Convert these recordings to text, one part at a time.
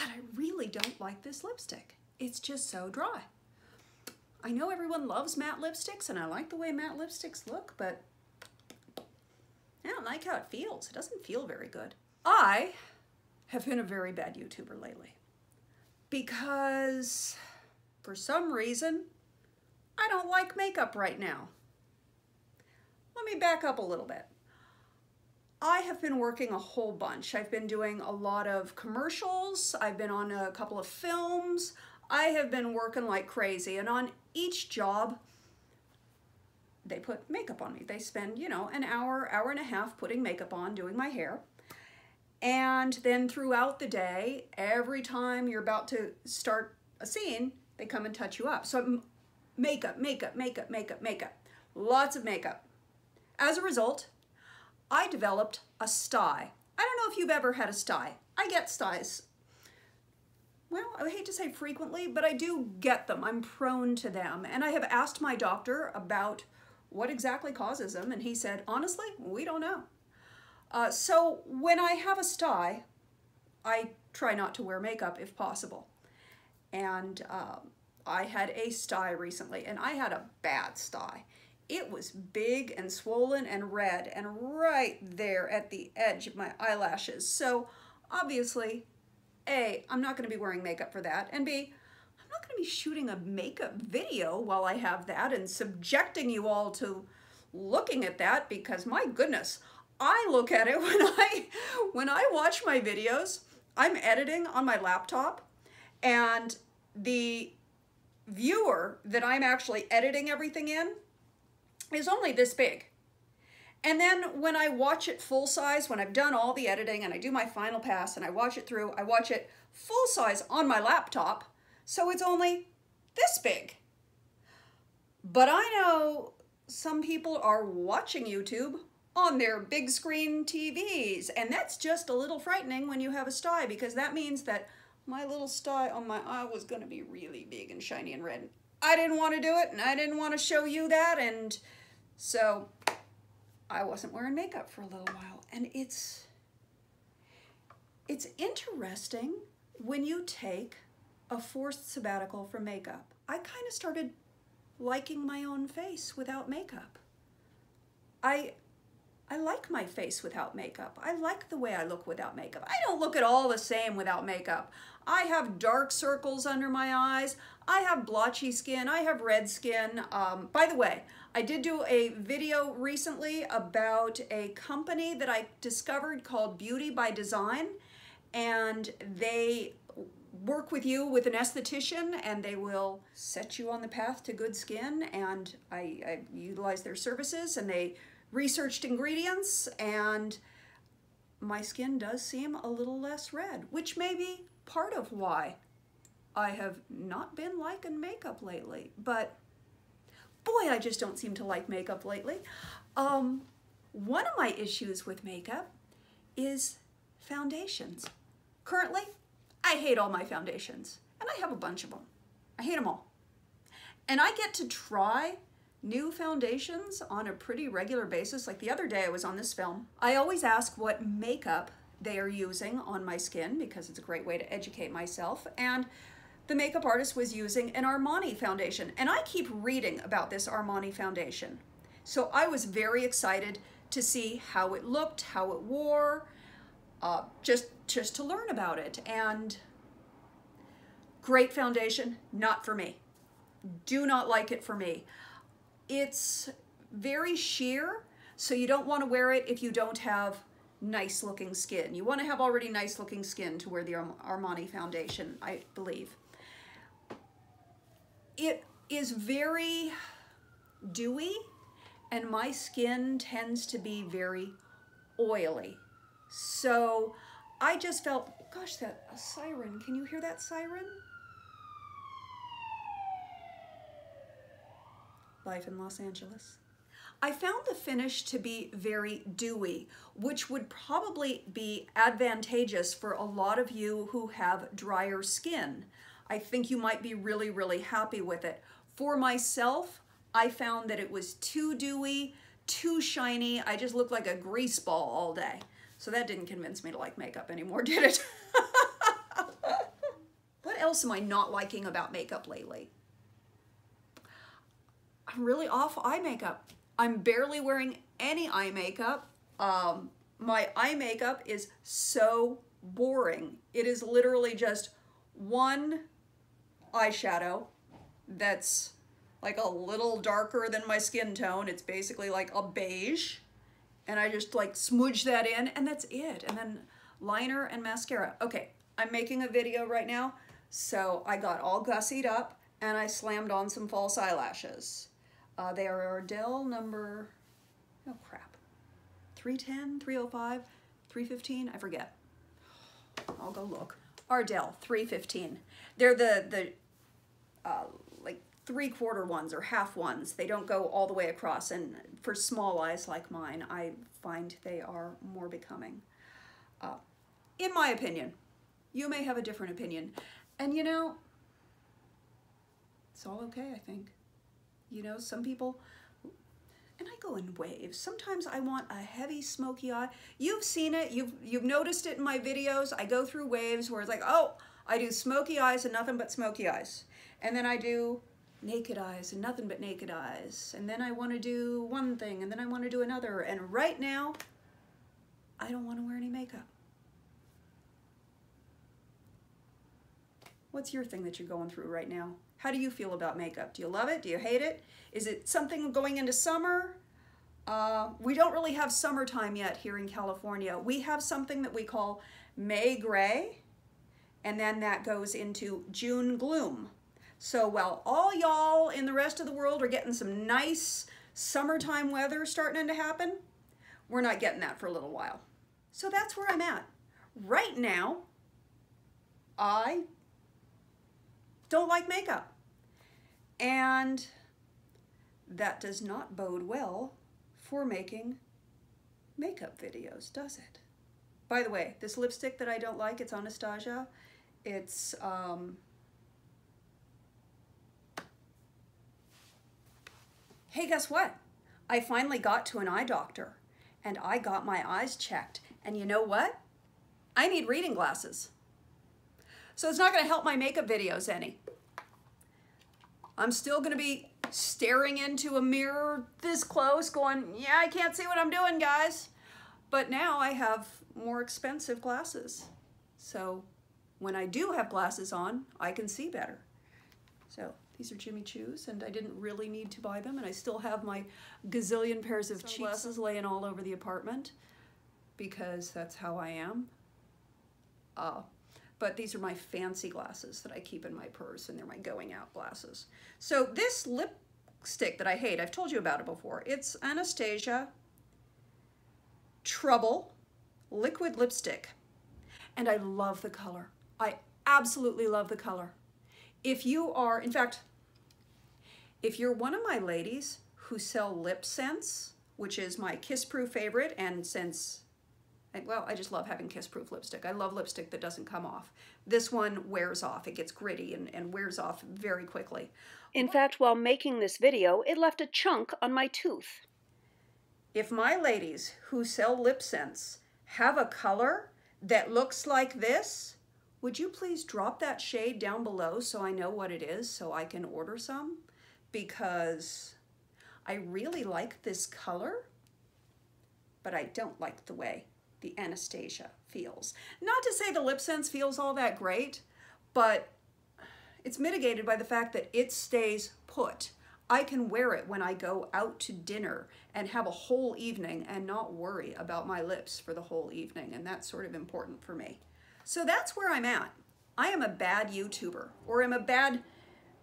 God, I really don't like this lipstick. It's just so dry. I know everyone loves matte lipsticks, and I like the way matte lipsticks look, but I don't like how it feels. It doesn't feel very good. I have been a very bad YouTuber lately because for some reason, I don't like makeup right now. Let me back up a little bit. I have been working a whole bunch. I've been doing a lot of commercials. I've been on a couple of films. I have been working like crazy, and on each job, they put makeup on me. They spend, you know, an hour, hour and a half putting makeup on, doing my hair. And then throughout the day, every time you're about to start a scene, they come and touch you up. So makeup, makeup, makeup, makeup, makeup. Lots of makeup. As a result, I developed a sty. I don't know if you've ever had a sty. I get styes. Well, I hate to say frequently, but I do get them. I'm prone to them. And I have asked my doctor about what exactly causes them, and he said, honestly, we don't know. So when I have a sty, I try not to wear makeup if possible. And I had a sty recently, and I had a bad sty. It was big and swollen and red and right there at the edge of my eyelashes. So obviously, A, I'm not going to be wearing makeup for that, and B, I'm not going to be shooting a makeup video while I have that and subjecting you all to looking at that, because my goodness, I look at it when I watch my videos. I'm editing on my laptop, and the viewer that I'm actually editing everything in is only this big. And then when I watch it full size, when I've done all the editing and I do my final pass and I watch it through, I watch it full size on my laptop, so it's only this big. But I know some people are watching YouTube on their big screen TVs, and that's just a little frightening when you have a sty, because that means that my little sty on my eye was going to be really big and shiny and red. I didn't want to do it, and I didn't want to show you that, and so I wasn't wearing makeup for a little while. And it's interesting when you take a forced sabbatical from makeup. I kind of started liking my own face without makeup. I like my face without makeup. I like the way I look without makeup. I don't look at all the same without makeup. I have dark circles under my eyes. I have blotchy skin. I have red skin. By the way, I did do a video recently about a company that I discovered called Beauty by Design, and they work with you with an esthetician, and they will set you on the path to good skin, and I utilize their services, and they researched ingredients, and my skin does seem a little less red, which may be part of why I have not been liking makeup lately. But boy, I just don't seem to like makeup lately. One of my issues with makeup is foundations. Currently, I hate all my foundations, and I have a bunch of them. I hate them all. And I get to try new foundations on a pretty regular basis. Like the other day I was on this film. I always ask what makeup they are using on my skin, because it's a great way to educate myself. And the makeup artist was using an Armani foundation. And I keep reading about this Armani foundation. So I was very excited to see how it looked, how it wore, just to learn about it. And great foundation, not for me. Do not like it for me. It's very sheer, so you don't want to wear it if you don't have nice looking skin. You want to have already nice looking skin to wear the Armani foundation, I believe. It is very dewy, and my skin tends to be very oily. So I just felt, gosh, a siren. Can you hear that siren? Life in Los Angeles. I found the finish to be very dewy, which would probably be advantageous for a lot of you who have drier skin. I think you might be really, really happy with it. For myself, I found that it was too dewy, too shiny. I just looked like a grease ball all day. So that didn't convince me to like makeup anymore, did it? else am I not liking about makeup lately? I'm really off eye makeup. I'm barely wearing any eye makeup. My eye makeup is so boring. It is literally just one eyeshadow that's like a little darker than my skin tone. It's basically like a beige. And I just like smudge that in and that's it. And then liner and mascara. Okay, I'm making a video right now. So I got all gussied up and I slammed on some false eyelashes. They are Ardell number, oh crap, 310, 305, 315, I forget. I'll go look. Ardell 315. They're the like 3/4 ones or half ones. They don't go all the way across, and for small eyes like mine, I find they are more becoming. In my opinion. You may have a different opinion. And you know, it's all okay, I think. You know, some people, and I go in waves. Sometimes I want a heavy smoky eye. You've seen it, you've noticed it in my videos. I go through waves where it's like, oh, I do smoky eyes and nothing but smoky eyes. And then I do naked eyes and nothing but naked eyes. And then I want to do one thing and then I want to do another. And right now, I don't want to wear any makeup. What's your thing that you're going through right now? How do you feel about makeup? Do you love it? Do you hate it? Is it something going into summer? We don't really have summertime yet here in California. We have something that we call May gray, and then that goes into June gloom. So while all y'all in the rest of the world are getting some nice summertime weather starting to happen, we're not getting that for a little while. So that's where I'm at. Right now, I don't like makeup. And that does not bode well for making makeup videos, does it? By the way, this lipstick that I don't like, it's Anastasia. It's, hey, guess what? I finally got to an eye doctor and I got my eyes checked. And you know what? I need reading glasses. So it's not gonna help my makeup videos any. I'm still gonna be staring into a mirror this close going, yeah, I can't see what I'm doing, guys. But now I have more expensive glasses. So when I do have glasses on, I can see better. So these are Jimmy Choo's and I didn't really need to buy them and I still have my gazillion pairs of cheap glasses laying all over the apartment because that's how I am. But these are my fancy glasses that I keep in my purse and they're my going out glasses. So this lipstick that I hate, I've told you about it before. It's Anastasia Trouble Liquid Lipstick. And I love the color. I absolutely love the color. If you are, in fact, if you're one of my ladies who sell lip scents, which is my kiss-proof favorite, and since well, I just love having kiss-proof lipstick. I love lipstick that doesn't come off. This one wears off. It gets gritty and wears off very quickly. In fact, while making this video, it left a chunk on my tooth. If my ladies who sell lip scents have a color that looks like this, would you please drop that shade down below so I know what it is so I can order some? Because I really like this color, but I don't like the way the Anastasia feels. Not to say the lip sense feels all that great, but it's mitigated by the fact that it stays put. I can wear it when I go out to dinner and have a whole evening and not worry about my lips for the whole evening, and that's sort of important for me. So that's where I'm at. I am a bad YouTuber, or I'm a bad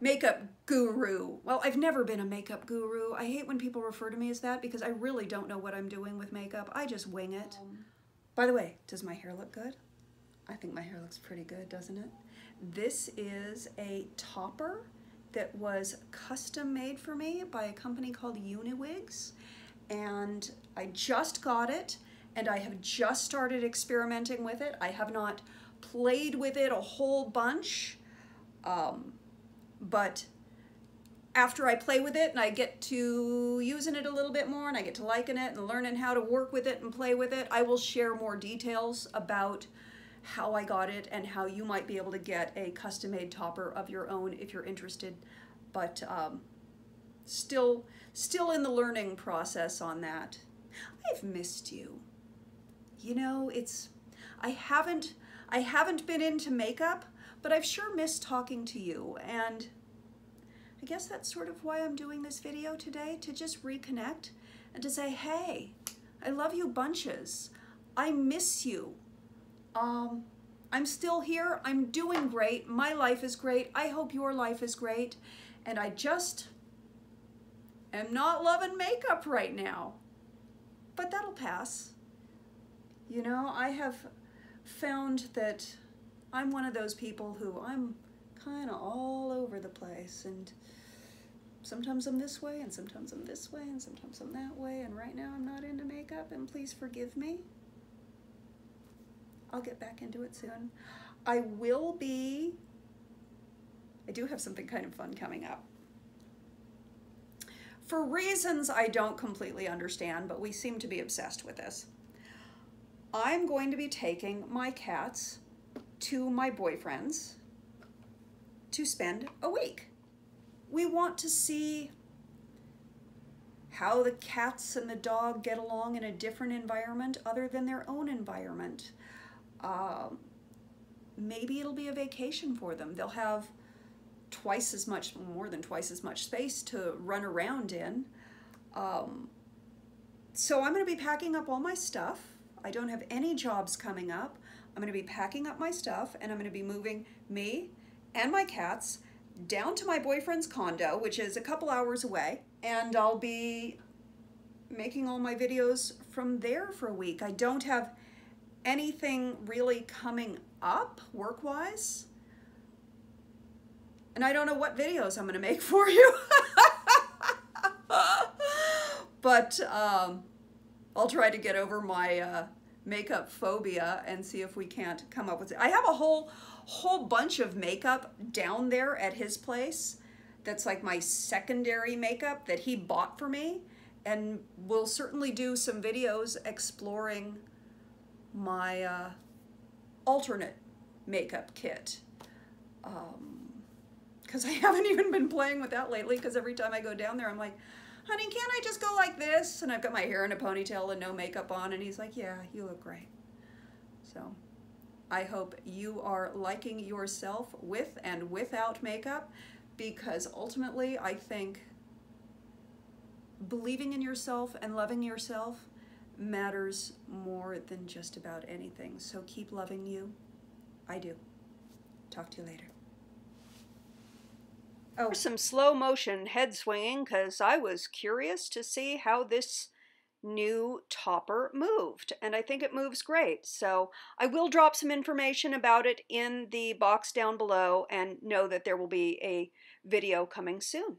makeup guru. Well, I've never been a makeup guru. I hate when people refer to me as that because I really don't know what I'm doing with makeup. I just wing it. By the way, does my hair look good? I think my hair looks pretty good, doesn't it? This is a topper that was custom made for me by a company called Uniwigs, and I just got it and I have just started experimenting with it. I have not played with it a whole bunch, but after I play with it and I get to using it a little bit more and I get to liking it and learning how to work with it and play with it, I will share more details about how I got it and how you might be able to get a custom-made topper of your own if you're interested. But still in the learning process on that. I've missed you. You know, I haven't been into makeup, but I've sure missed talking to you, and I guess that's sort of why I'm doing this video today, to just reconnect and to say, hey, I love you bunches. I miss you. I'm still here. I'm doing great. My life is great. I hope your life is great. And I just am not loving makeup right now. But that'll pass. You know, I have found that I'm one of those people who I'm kind of all over the place, and sometimes I'm this way, and sometimes I'm this way, and sometimes I'm that way, and right now I'm not into makeup, and please forgive me. I'll get back into it soon. I do have something kind of fun coming up. For reasons I don't completely understand, but we seem to be obsessed with this, I'm going to be taking my cats to my boyfriend's to spend a week. We want to see how the cats and the dog get along in a different environment other than their own environment. Maybe it'll be a vacation for them. They'll have more than twice as much space to run around in. So I'm going to be packing up all my stuff. I don't have any jobs coming up. I'm going to be packing up my stuff, and I'm going to be moving me and my cats down to my boyfriend's condo, which is a couple hours away, and I'll be making all my videos from there for a week. I don't have anything really coming up work-wise, and I don't know what videos I'm going to make for you. But I'll try to get over my makeup phobia and see if we can't come up with it. I have a whole bunch of makeup down there at his place that's like my secondary makeup that he bought for me, and we'll certainly do some videos exploring my alternate makeup kit, because I haven't even been playing with that lately, because every time I go down there I'm like, honey, can't I just go like this? And I've got my hair in a ponytail and no makeup on, and he's like, yeah, you look great. So I hope you are liking yourself with and without makeup, because ultimately I think believing in yourself and loving yourself matters more than just about anything. So keep loving you. I do. Talk to you later. Oh, some slow motion head swinging, because I was curious to see how this new topper moved, and I think it moves great. So I will drop some information about it in the box down below, and know that there will be a video coming soon.